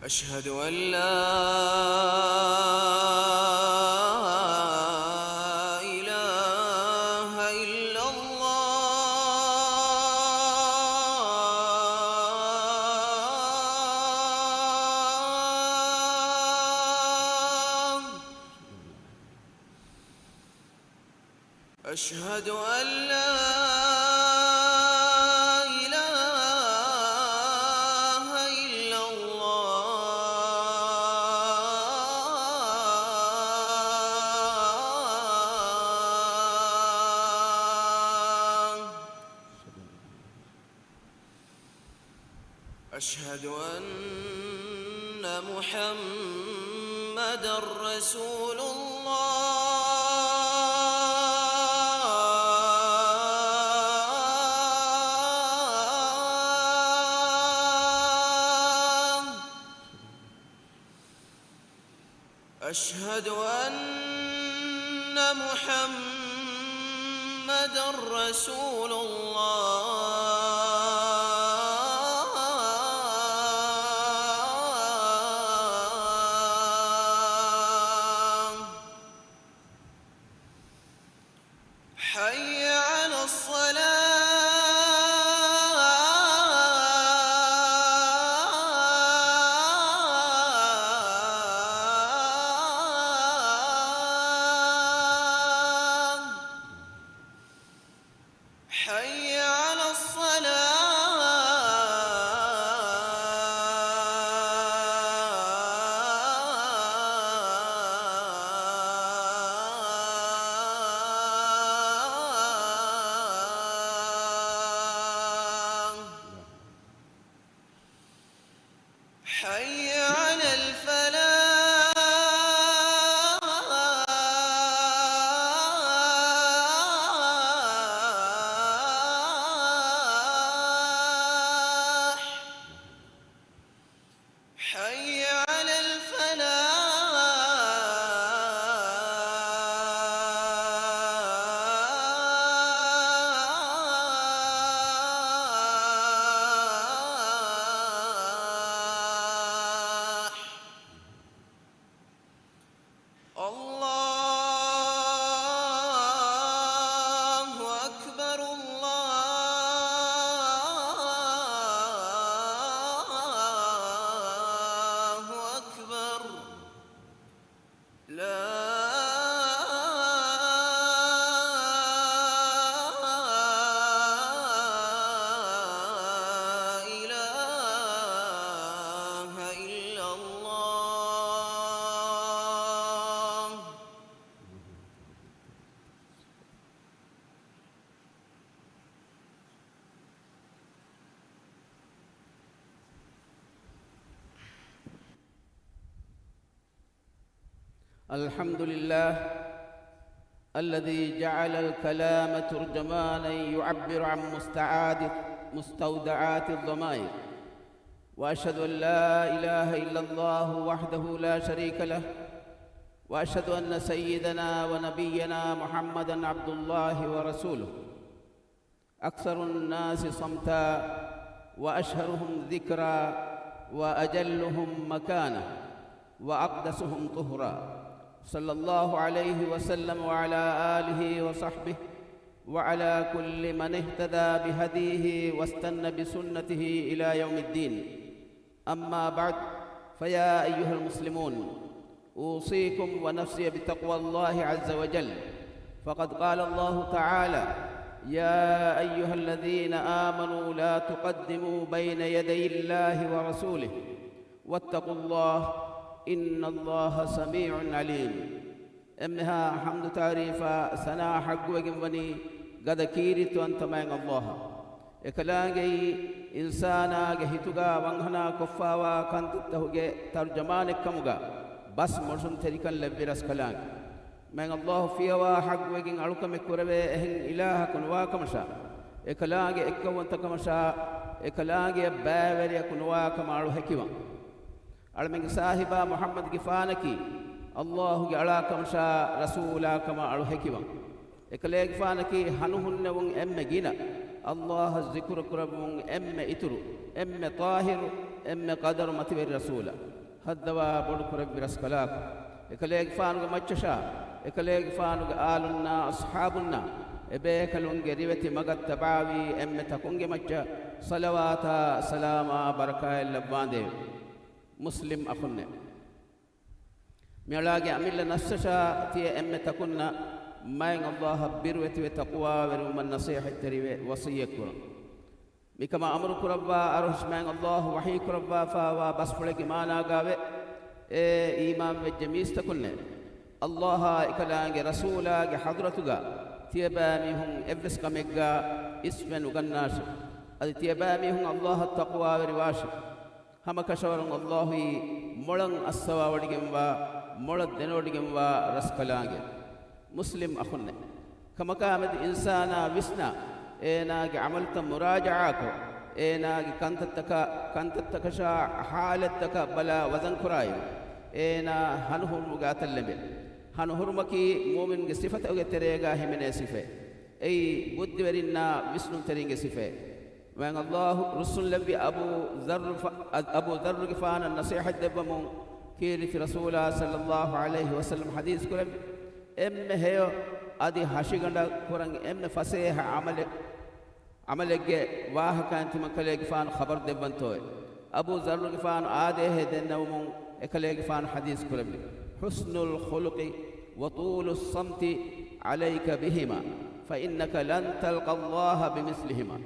أشهد أن لا إله إلا الله. أشهد أن لا أشهد أن محمدًا رسول الله. أشهد أن محمدًا رسول الله. حي على الصلاة. حي على حي على الفلاح. حي على الفلاح. الله أكبر الله أكبر. لا إله إلا الله. الحمد لله الذي جعل الكلام ترجمانا يعبر عن مستودعات الضمائر، وأشهد أن لا إله إلا الله وحده لا شريك له، وأشهد أن سيدنا ونبينا محمدًا عبد الله ورسوله، أكثر الناس صمتا وأشهرهم ذكرا وأجلهم مكانة وأقدسهم طهرا، صلى الله عليه وسلم وعلى آله وصحبه وعلى كل من اهتدى بهديه واستنى بسنته إلى يوم الدين. أما بعد، فيا أيها المسلمون، أوصيكم ونفسي بتقوى الله عز وجل، فقد قال الله تعالى: يا أيها الذين آمنوا لا تقدموا بين يدي الله ورسوله واتقوا الله إن الله سميع عليم. أمها حمد تعريفا سنا حق وجنبني قد كيرت أنت من الله إكلاعي إنسانا جهتوجا وانهنا كفاوا كانت تهوجي ترجمان كموجا بس مرسون تريكا لبيرس كلام من الله فيها حق وجن علوكم كوربه إهن إله كنوا كمشا إكلاعي إكوان تكمشا إكلاعي باوري كنوا كمارو هكيوان علمك صاحبا محمد كفانكي الله جعلا كمشا رسولا كما علو هكيوان إكلاعي كفانكي هنوهن ون أم جينا الله الذكر كربون أم إترو أم طاهر أم قدر متبر رسولا هدوا بدك ربي رسكلاك إكليك فانوك متششا إكليك فانوك آلنا أصحابنا إبيكلون جريبتي مغت تباوي أم تكونج متشا صلواتا سلاما بركة اللباندي مسلم أخنة ميلاقي أميل نسشا تي أم تكونا ما الله بروتي وتقوى ورم النصيحة تري وصيكم بكما أمرك ربا أرش ما الله وحيك ربا فوا بس فلك ما ناقابه إيمان بجميس تكونا الله إكلانج رسولا حضرتك تيباميهم إبس كمجا اسمن وغناش أدي تيباميهم الله التقوى ورواش هم كشورن الله مولن السوا وديجمبا مولد دنوديجمبا رسكلانج مسلم أخنة كما كامد إنسانا وسنا إناج عملت مراجعاك إناج كانت شا حالتك بلا وزن كراي إنا هنهم مقاتل هنهرمكي مؤمن صفة أو تريجا همين صفة أي بود ورنا وسنو ترينج صفة وأن الله رسول لبي أبو ذر غفان النصيحة دبمون كيرث رسول الله صلى الله عليه وسلم حديث كلام هيو أدي هاشيغندا كوران فسيح عملك واه كانت مكلي غفان خبر دبنتوي أبو ذر غفان آده دنومون إكلي غفان حديث كلام حسن الخلق وطول الصمت عليك بهما فإنك لن تلقى الله بمثلهما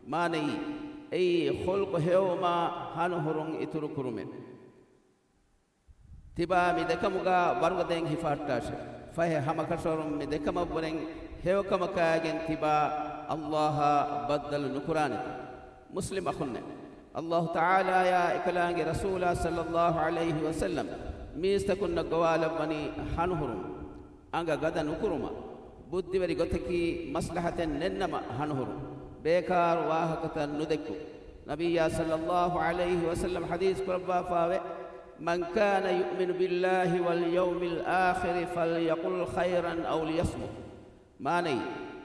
ما ني أي خلق هيوما هنهرون إتركرمن تبا مدكمغا برغدين هفارتاش فهي همكشورم مدكم برين هيوكم كاجن تبا الله بدل نكران مسلم أخونا الله تعالى يا إكلانج رسول صلى الله عليه وسلم ميستكن قوال بني هنهرون أنغا غدا نكرما بودي وري غتكي مصلحة ننما هنهرون بيكار واهكة ندكو نبي صلى الله عليه وسلم حديث قربا فاوي من كان يؤمن بالله واليوم الآخر فليقل خيرا أو ليصمت ماني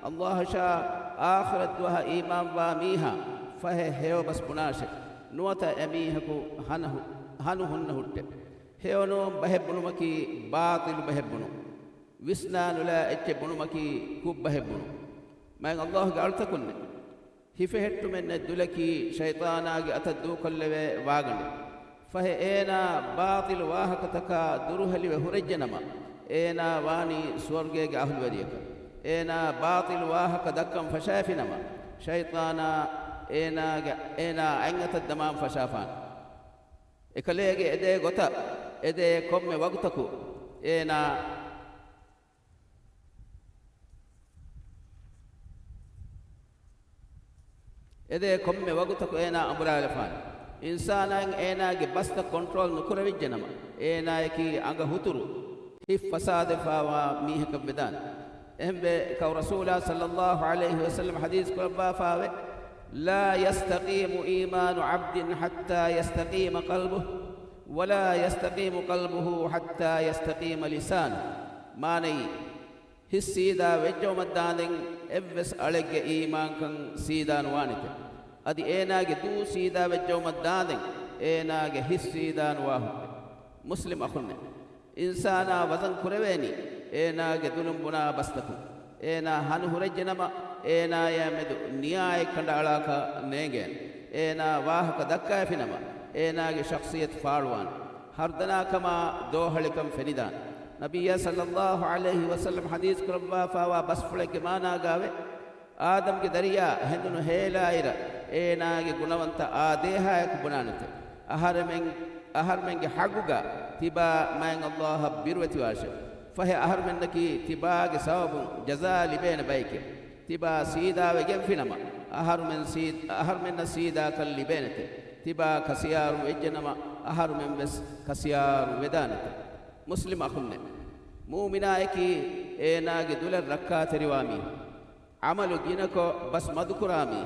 الله شاء آخرت وها إيمان واميها فهي هيو بس بناشي نوتا أميهكو هنهن هدت هيو نوم بهبنو مكي باطل بهبنو وسنان لا اتبنو مكي كوب بهبنو ما الله قالت كن هفهت من الدلكي شيطاناغي أتدوك اللي واغني فهي إينا باطل واهكتك دروه اللي وهرجنما إينا واني سورجيك أهل وريك إينا باطل واهك دكم فشافنما شيطانا إينا عينة الدمام فشافان إكليك إدي غتا إدي كم وقتكو إينا إذا كم وقتك إنا أمر الفان إنسان إنا جبست كنترول نكره الجنما إنا كي أنغ هترو هي فساد فوا ميه كبدان إهم كرسول صلى الله عليه وسلم حديث كربا فاوي لا يستقيم إيمان عبد حتى يستقيم قلبه ولا يستقيم قلبه حتى يستقيم لسانه ماني هسيدا وجو مدانين إبس ألق إيمان كان سيدان وانت أدي إيناك دو سيدا وجو مدانين إيناك هسيدان واهو مسلم أخونا إنسانا وزن كرويني إيناك دولم بنا بستكو إينا هنه رجنما إينا يامد نياي كندالاك نيجين إينا واهك دكا فينما إيناك شخصية فاروان هردنا كما دوهلكم فنيدان نبي صلى الله عليه وسلم حديث كربا فوا بس فلك ما ناغاوي آدم کے دریا ہندن ہیلا ایرا اینا کے گناونت آدیہا ایک بنانت أهر من حقوقا تبا من الله بيروتي واشا فهي أهر منك تبا سبب جزاء لبين بيك تبا سيدا وجن فينما أهر من سيدا كل بينته تبا كسيار وجنما أهر من بس كسيار ودانته مسلم أخونا مؤمنا إكي إنا جدول الركعات روامي عمل جينكو بس مذكرامي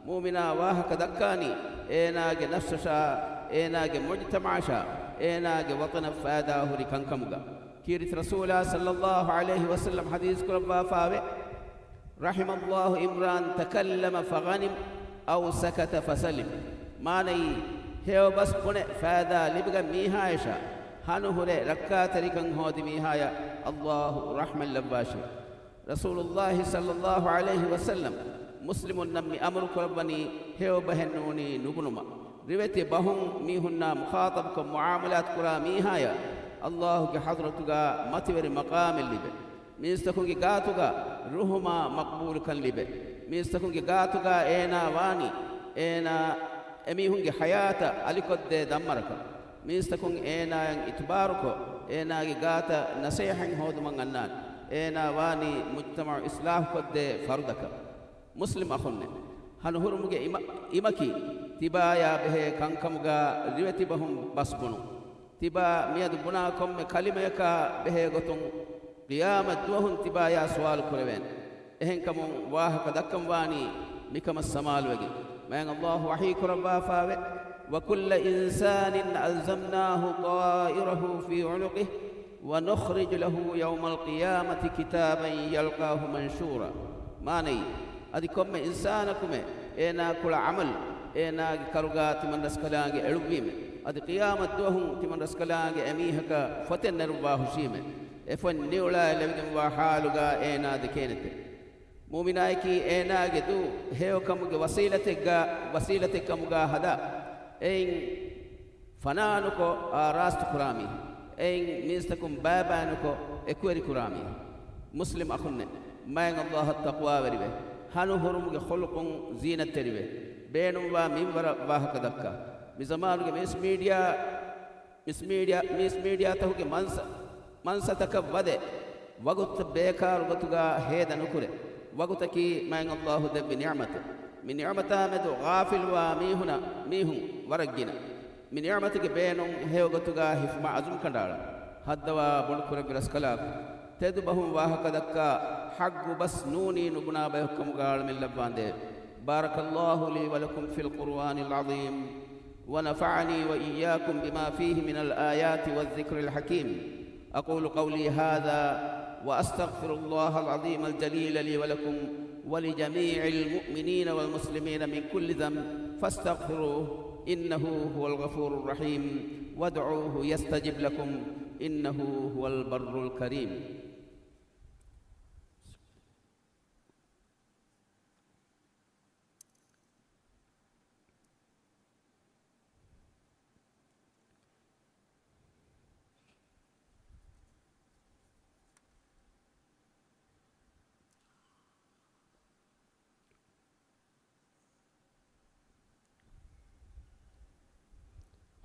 مؤمنا واه كدكاني إنا جنفسشا إنا جمجتمعشا إنا جوطن فاداه لكنكمغا كيرت رسول صلى الله عليه وسلم حديث كربا فاوي رحم الله إمران تكلم فغنم أو سكت فسلم ماني heo bas pone faada libiga mihaisha hanu hure rakka tarikan hodi mihaya Allahu rahman labbashi Rasulullah sallallahu alaihi wasallam muslimun nammi amru kurbani heo bahennuni nugunuma riveti bahum mihunna mukhatab ko muamalat kura mihaya Allahu ge hadratuga mativeri maqamil libe mistakungi gatuga ruhuma maqbul kan libe mistakungi gatuga ena wani ena emihunge hayata alikodde dammaraka mistakun ena yang itbaruko ena ge gata nasihan hoduman annan ena wani mujtama islah kodde fardaka muslim akhunne hanu hurumuge imaki tibaya behe kankamuga riweti bahum basbunu tiba miyadu buna komme kalimeka behe gotun qiyamat duhun tibaya sual kureven ehen kamun wahaka dakkam wani mikama samal wegi man Allah wahi kurba fawe wa kullu insanin alzamnahu ta'irahu fi 'unuqihi wa nukhrij lahu yawm al-qiyamati kitaban yalqahu manshura mani adi komme insanakume ena kula amal ena karuga timan raskalange elubime adi qiyamat duhun timan raskalange emihaka faten nerwa hushime efon niula lewigem wa haluga ena de kenete mu'minaiki ena ge du heo kamuge wasilate kamuga hada ein fananuko arastu kurami ein mistakum babanuko ekweri kurami muslim akhunne mayn Allah taqwa weribe hanu hurumuge khuluqun zinat teribe beenum wa minwara wahaka dakka mi zamanuge mis media tahuge mansa takavade wagut bekar gotuga heda nukure wagutaki mayn Allah dabbi ni'mata min ni'mata madu ghafil wa mihun waragina min ni'matike beenum hew gotuga hifma azum kandala haddawa bulkure biraskala tedu bahum wahaka dakka haggu bas nuni nuguna bayhukam gal min labbande barakallahu li wa lakum fil qur'anil azim wa nafa'ani wa iyyakum bima fihi min al ayati wadh dhikril hakim aqulu qawli hadha wa astaghfirullaha al azim al jalil li wa lakum wa li jami'il mu'minina wal muslimina min kulli dhanb fastaghfiruhu innahu huwal ghafurur rahim wad'uuhu yastajib lakum innahu huwal barrul karim.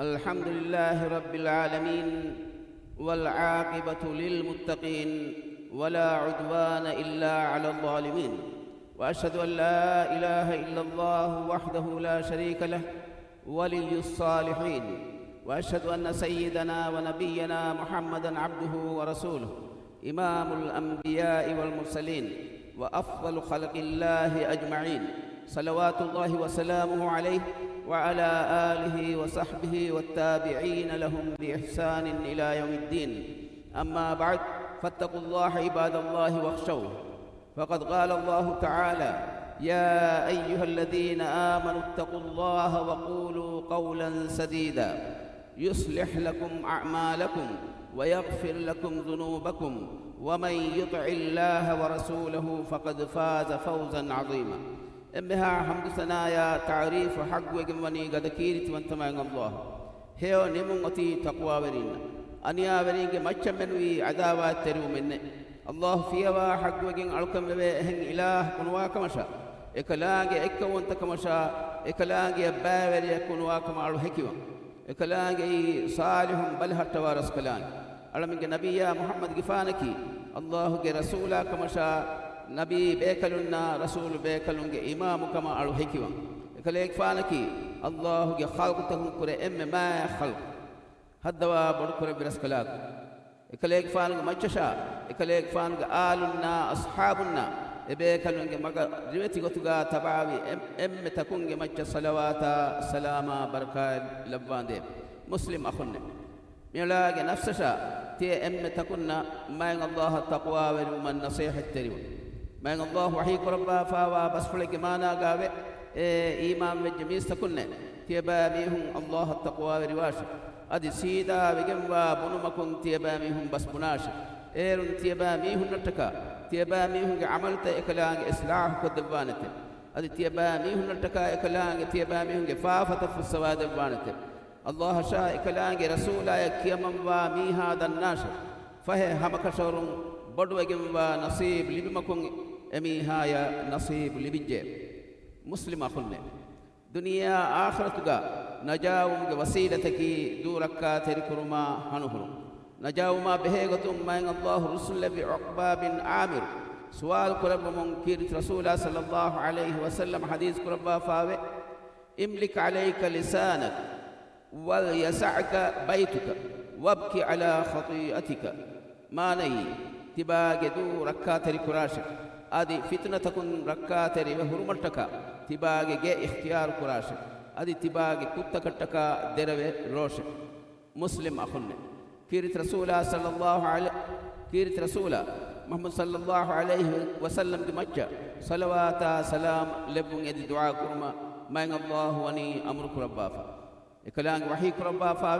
الحمد لله رب العالمين والعاقبة للمتقين ولا عدوان إلا على الظالمين وأشهد أن لا إله إلا الله وحده لا شريك له ولي الصالحين وأشهد أن سيدنا ونبينا محمدا عبده ورسوله إمام الأنبياء والمرسلين وأفضل خلق الله أجمعين صلوات الله وسلامه عليه وعلى آله وصحبه والتابعين لهم بإحسان إلى يوم الدين أما بعد فاتقوا الله عباد الله واخشوه فقد قال الله تعالى يا أيها الذين آمنوا اتقوا الله وقولوا قولا سديدا يصلح لكم أعمالكم ويغفر لكم ذنوبكم ومن يطع الله ورسوله فقد فاز فوزا عظيما امها حمد ثنايا تعريف حق وجمني قد كيرت من تمام الله هيو نمغتي تقوى ورين انيا ورين مچ منوي عداوات ترو من الله فيوا حق وجن الكم بهن اله كنوا كمشا اكلاغي اكون تكمشا اكلاغي باوري كنوا كما الحكيم اكلاغي صالح بل حتى ورس كلان علمك نبي محمد غفانكي الله رسولا كمشا نبي بيكلنا رسول بيكلنge امام كما على حكيم كليك فانكي الله جي خلقتهم كره ما خلق هدوا بنكره برسكلاك كليك فانك مچشا كليك فانك آلنا اصحابنا بيكلنge مغا ريتي غتغا تباوي تكونge مچ صلوات سلاما بركه لباندي مسلم اخن ميلاغي نفسشا تي تكون ما الله التقوى ومن نصيحه التريم من الله وحيك ربا فاوا بس فلك مانا غاوي إمام الجميس تكون تيباميهم الله التقوى ورواش أدي سيدا بجنبا بنمكن تيباميهم بس بناش إيرن تيباميهم نتكا تيباميهم عملت إكلان إصلاح كدبانته أدي تيباميهم نتكا إكلان تيباميهم فافة في السواد بانته الله شاء إكلان رسولا يكيمن ومي هذا الناس فهي هم كشور بدو جنبا نصيب لبمكن أمي هايا نصيب لبجة مسلم أخلنا دنيا آخرتك نجاوم وسيلتك دورك تركرما هنهرم نجاوم بهيغتم ما الله رسول بعقبة بن عامر سؤال قرب منكر رسول صلى الله عليه وسلم حديث قرب فاوي املك عليك لسانك وليسعك بيتك وابكي على خطيئتك ما ني تباغي دورك تركراشك ادي فتنة تكون ركاتري وهرمتك تباغي جي اختيار كراش ادي تباغي كتكتك دروي روش مسلم اخن كيرت رسول صلى الله عليه كيرت رسول محمد صلى الله عليه وسلم بمكة صلوات سلام لبن يدي دعاء كرما ما الله وني امرك ربافا كلام وحي ربافا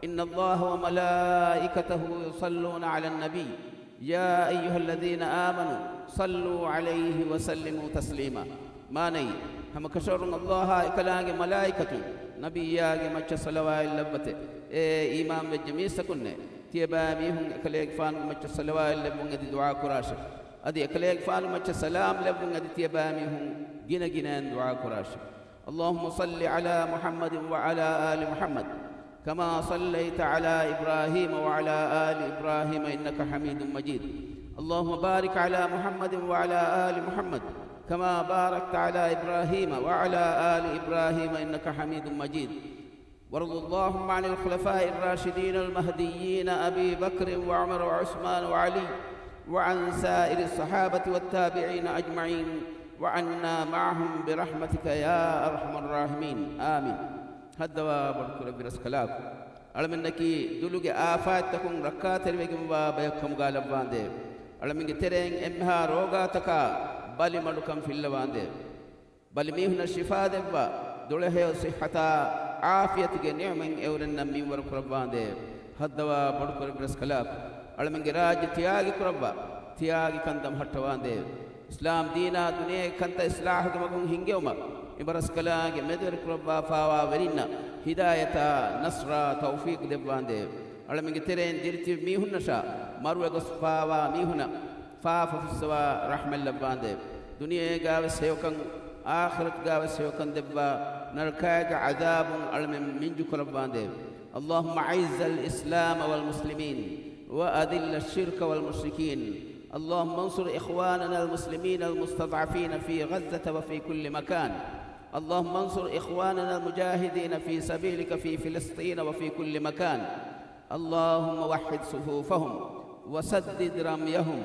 ان الله وملائكته يصلون على النبي يا أيها الذين آمنوا صلوا عليه وسلموا تسليما ما ني هم كشور الله إكلاغ ملائكة نبي ياغ مچ صلوات اللبته إمام بجميع سكنة تيباميهم إكلاغ فان مچ صلوات اللبون دي دعاء كراش أدي إكلاغ فان مچ سلام لبون دي تيباميهم جنا جنان دعاء كراش اللهم صل على محمد وعلى آل محمد كما صليت على إبراهيم وعلى آل إبراهيم إنك حميد مجيد اللهم بارك على محمد وعلى آل محمد كما باركت على إبراهيم وعلى آل إبراهيم إنك حميد مجيد وارض اللهم عن الخلفاء الراشدين المهديين أبي بكر وعمر وعثمان وعلي وعن سائر الصحابة والتابعين أجمعين وعنا معهم برحمتك يا أرحم الراحمين آمين هدوا بركو ربي رسكلاك ألمنكي دلوغي آفات تكون ركات الوجم وبيكم غالب باندي ألمنكي ترين إمها روغا تكا بالي ملوكم في اللواندي بالي ميهن الشفاء دبا دوله صحة عافية نعمة أورن نمي وركو رباندي هدوا بركو ربي رسكلاك ألمنكي راج تياغي كربا تياغي كندم هتواندي إسلام دينا دنيا كنت إصلاح كمكم هنجيوما إبرس كلاك مدر كربا فاوا ورينا هداية نصر توفيق دباندي على من ترين ديرتي ميهن نشا مروة فاوا ميهنا فاف فسوا رحمة لباندي دنيا جاوس هيوكن آخرت جاوس هيوكن دبا نركاك عذاب على من جو كرباندي اللهم أعز الإسلام والمسلمين وأذل الشرك والمشركين اللهم انصر إخواننا المسلمين المستضعفين في غزة وفي كل مكان اللهم انصر إخواننا المجاهدين في سبيلك في فلسطين وفي كل مكان اللهم وحد صفوفهم وسدد رميهم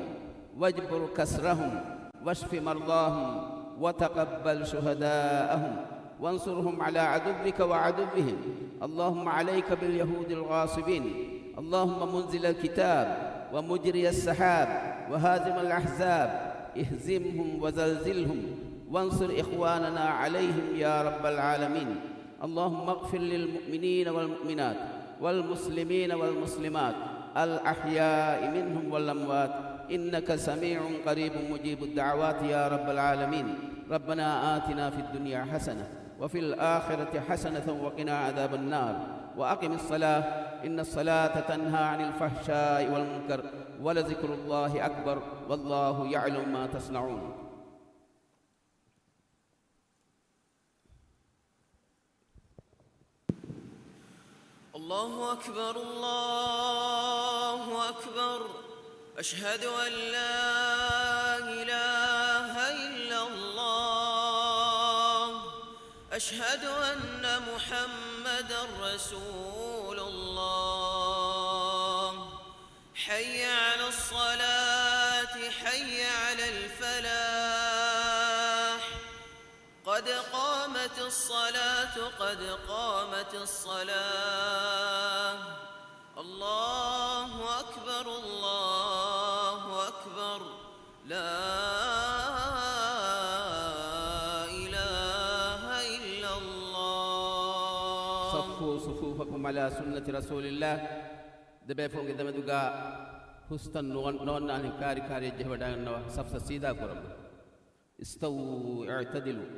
واجبر كسرهم واشف مرضاهم وتقبل شهداءهم وانصرهم على عدوك وعدوهم اللهم عليك باليهود الغاصبين اللهم منزل الكتاب ومجري السحاب وهازم الأحزاب اهزمهم وزلزلهم وانصر إخواننا عليهم يا رب العالمين اللهم اغفر للمؤمنين والمؤمنات والمسلمين والمسلمات الأحياء منهم والأموات إنك سميع قريب مجيب الدعوات يا رب العالمين ربنا آتنا في الدنيا حسنة وفي الآخرة حسنة وقنا عذاب النار وأقم الصلاة إن الصلاة تنهى عن الفحشاء والمنكر ولذكر الله أكبر والله يعلم ما تصنعون الله أكبر الله أكبر أشهد أن لا إله إلا الله أشهد أن محمدًا رسول الله حي على الصلاة حي على الفلاح قد قامت الصلاة قد قامت الصلاة الله أكبر الله أكبر لا إله إلا الله على سنة رسول الله دبي فوق دمدوغا حستن نون عن كاري كاري جهودان نوا صف سيدا كرم استووا اعتدلوا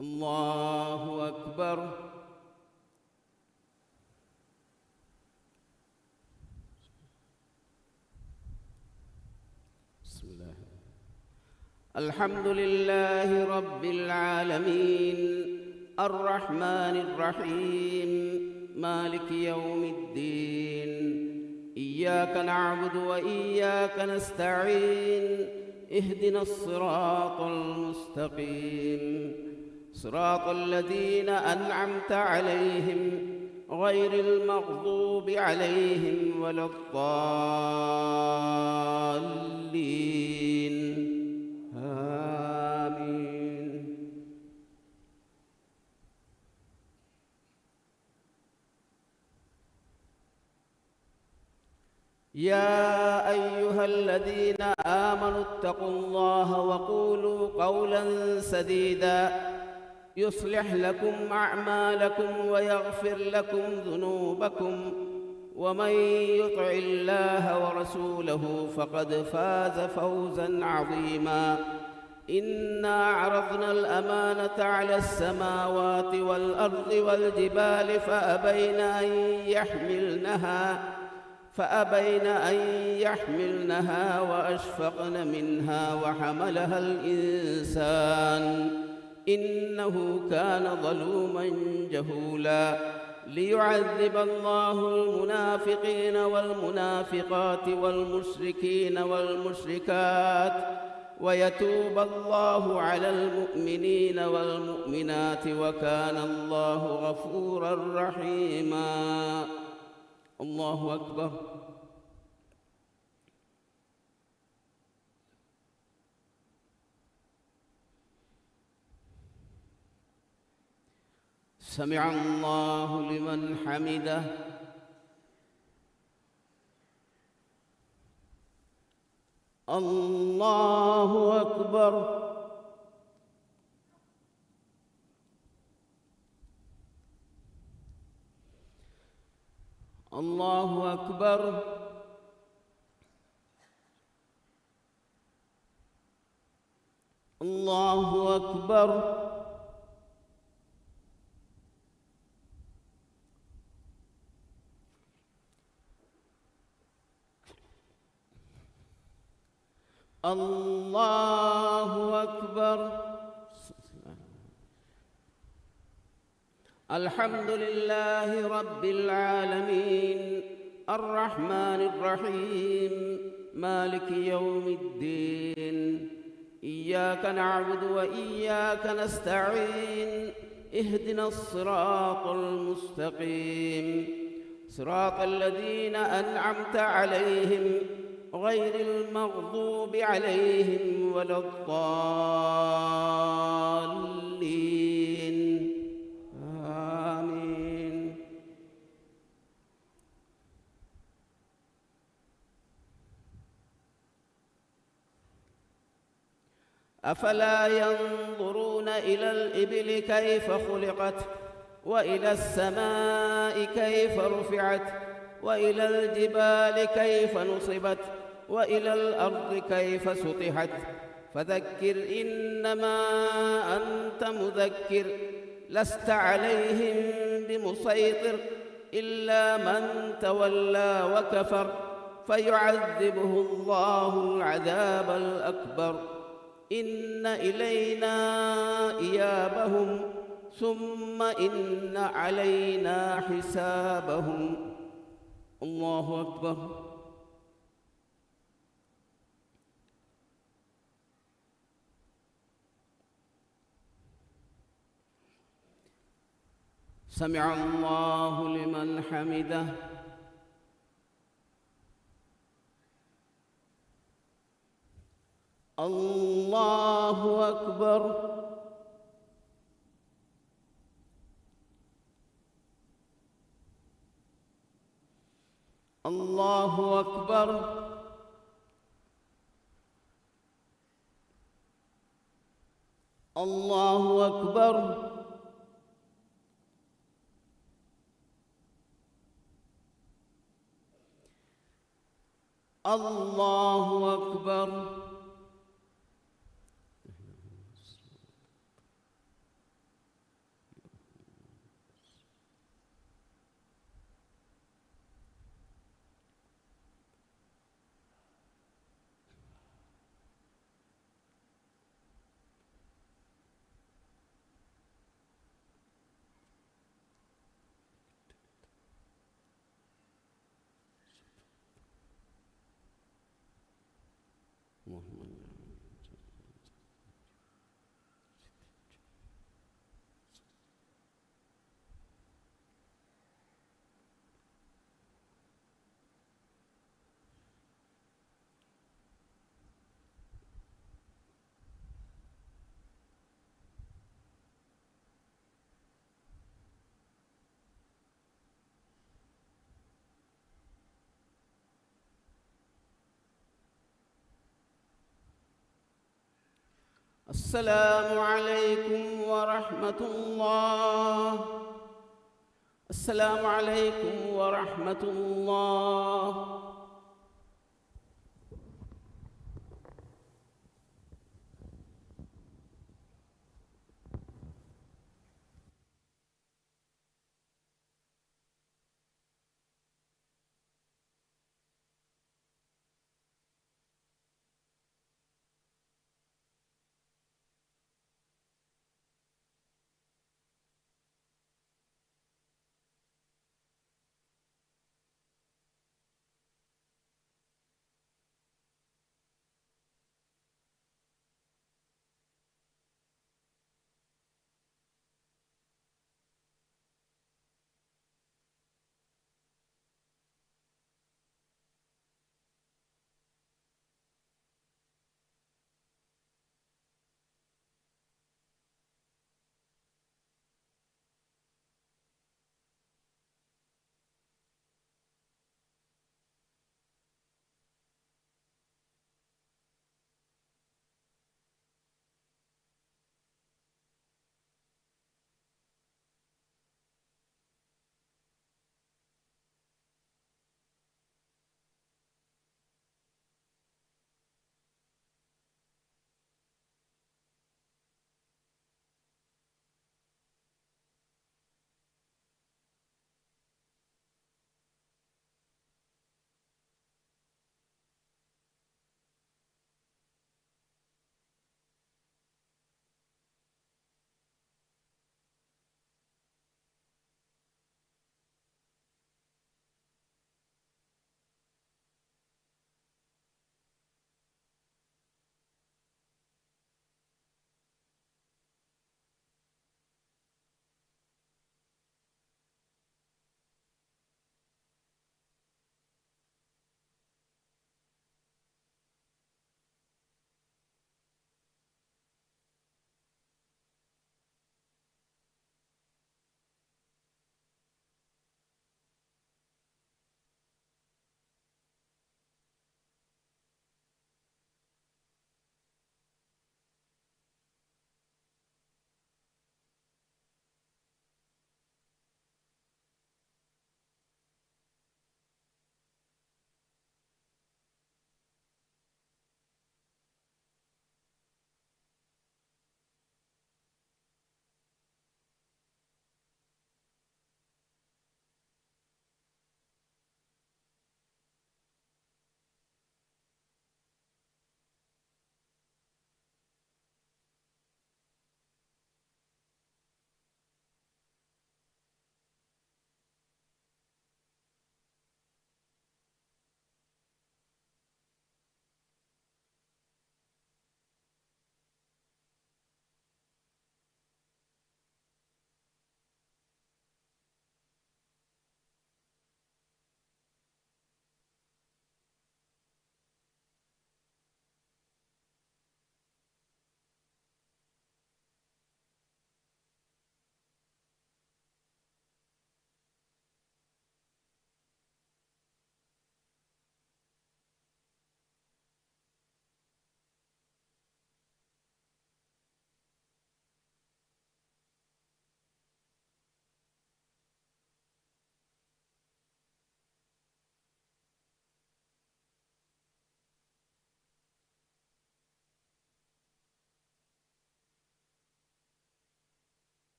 الله أكبر بسم الله الحمد لله رب العالمين الرحمن الرحيم مالك يوم الدين إياك نعبد وإياك نستعين اهدنا الصراط المستقيم صراط الذين أنعمت عليهم غير المغضوب عليهم ولا الضالين آمين يا أيها الذين آمنوا اتقوا الله وقولوا قولا سديدا يصلح لكم أعمالكم ويغفر لكم ذنوبكم ومن يطع الله ورسوله فقد فاز فوزا عظيما إنا عرضنا الأمانة على السماوات والأرض والجبال فأبين أن يحملنها وأشفقن منها وحملها الإنسان إنه كان ظلوما جهولا ليعذب الله المنافقين والمنافقات والمشركين والمشركات ويتوب الله على المؤمنين والمؤمنات وكان الله غفورا رحيما الله أكبر سمع الله لمن حمده الله أكبر الله أكبر الله أكبر الله أكبر الحمد لله رب العالمين الرحمن الرحيم مالك يوم الدين إياك نعبد وإياك نستعين اهدنا الصراط المستقيم صراط الذين أنعمت عليهم غير المغضوب عليهم ولا الضالين آمين أفلا ينظرون إلى الإبل كيف خلقت وإلى السماء كيف رفعت وإلى الجبال كيف نصبت وإلى الأرض كيف سطحت فذكر إنما أنت مذكر لست عليهم بمسيطر إلا من تولى وكفر فيعذبه الله العذاب الأكبر إن إلينا إيابهم ثم إن علينا حسابهم الله أكبر سمع الله لمن حمده الله أكبر الله أكبر. الله أكبر. الله أكبر. السلام عليكم ورحمة الله. السلام عليكم ورحمة الله.